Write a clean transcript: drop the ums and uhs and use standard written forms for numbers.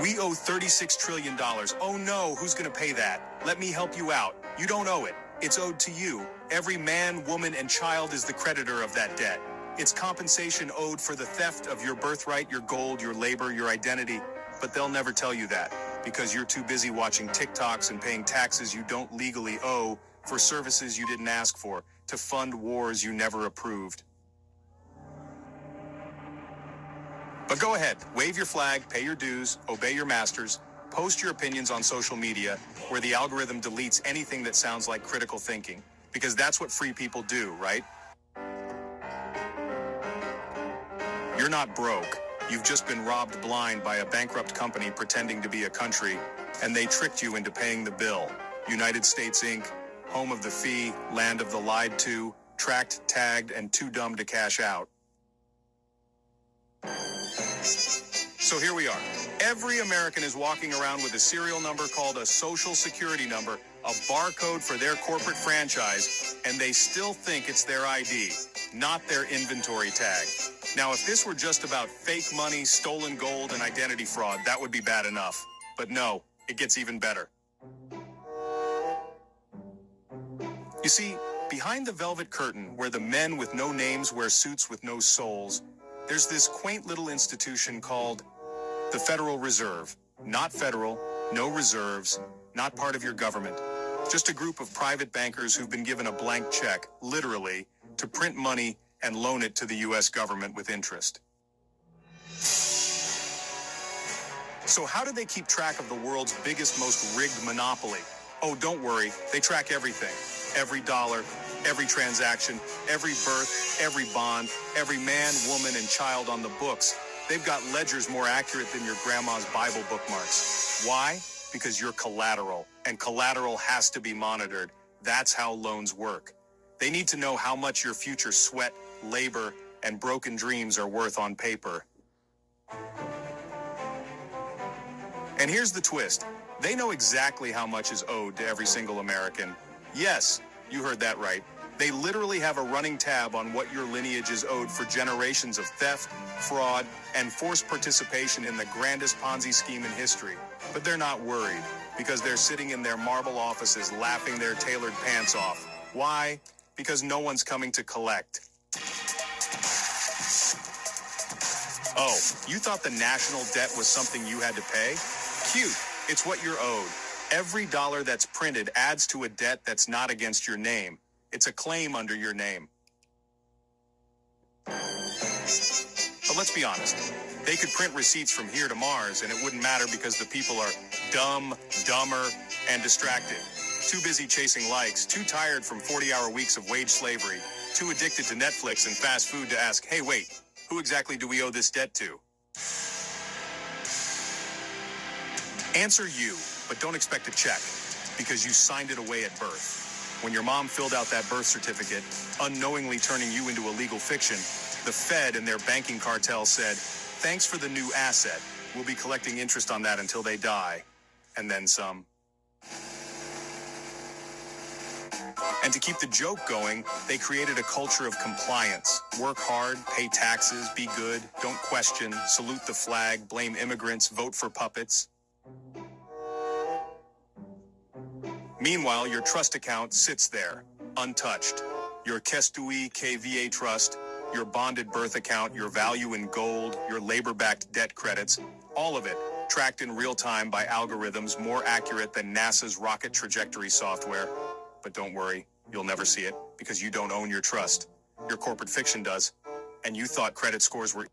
We owe $36 trillion. Oh no, who's gonna pay that? Let me help you out. You don't owe it. It's owed to you. Every man, woman, and child is the creditor of that debt. It's compensation owed for the theft of your birthright, your gold, your labor, your identity. But they'll never tell you that because you're too busy watching TikToks and paying taxes you don't legally owe for services you didn't ask for, to fund wars you never approved. But go ahead, wave your flag, pay your dues, obey your masters, post your opinions on social media, where the algorithm deletes anything that sounds like critical thinking, because that's what free people do, right? You're not broke. You've just been robbed blind by a bankrupt company pretending to be a country, and they tricked you into paying the bill. United States Inc., home of the fee, land of the lied to, tracked, tagged, and too dumb to cash out. So here we are. Every American is walking around with a serial number called a social security number, a barcode for their corporate franchise, and they still think it's their ID, not their inventory tag. Now, if this were just about fake money, stolen gold, and identity fraud, that would be bad enough. But no, it gets even better. You see, behind the velvet curtain, where the men with no names wear suits with no souls, there's this quaint little institution called the Federal Reserve. Not federal, no reserves, not part of your government. Just a group of private bankers who've been given a blank check, literally, to print money and loan it to the US government with interest. So how do they keep track of the world's biggest, most rigged monopoly? Oh, don't worry, they track everything. Every dollar, every transaction, every birth, every bond, every man, woman, and child on the books. They've got ledgers more accurate than your grandma's Bible bookmarks. Why? Because you're collateral, and collateral has to be monitored. That's how loans work. They need to know how much your future sweat, labor, and broken dreams are worth on paper. And here's the twist. They know exactly how much is owed to every single American. Yes, you heard that right. They literally have a running tab on what your lineage is owed for generations of theft, fraud, and forced participation in the grandest Ponzi scheme in history. But they're not worried, because they're sitting in their marble offices laughing their tailored pants off. Why? Because no one's coming to collect. Oh, you thought the national debt was something you had to pay? Cute. It's what you're owed. Every dollar that's printed adds to a debt that's not against your name. It's a claim under your name. But let's be honest. They could print receipts from here to Mars and it wouldn't matter because the people are dumb, dumber, and distracted. Too busy chasing likes, too tired from 40-hour weeks of wage slavery, too addicted to Netflix and fast food to ask, hey, wait, who exactly do we owe this debt to? Answer you, but don't expect a check, because you signed it away at birth. When your mom filled out that birth certificate, unknowingly turning you into a legal fiction, the Fed and their banking cartel said, thanks for the new asset. We'll be collecting interest on that until they die. And then some. And to keep the joke going, they created a culture of compliance. Work hard, pay taxes, be good, don't question, salute the flag, blame immigrants, vote for puppets. Meanwhile, your trust account sits there, untouched. Your Kestui KVA trust, your bonded birth account, your value in gold, your labor-backed debt credits, all of it tracked in real time by algorithms more accurate than NASA's rocket trajectory software. But don't worry, you'll never see it because you don't own your trust. Your corporate fiction does. And you thought credit scores were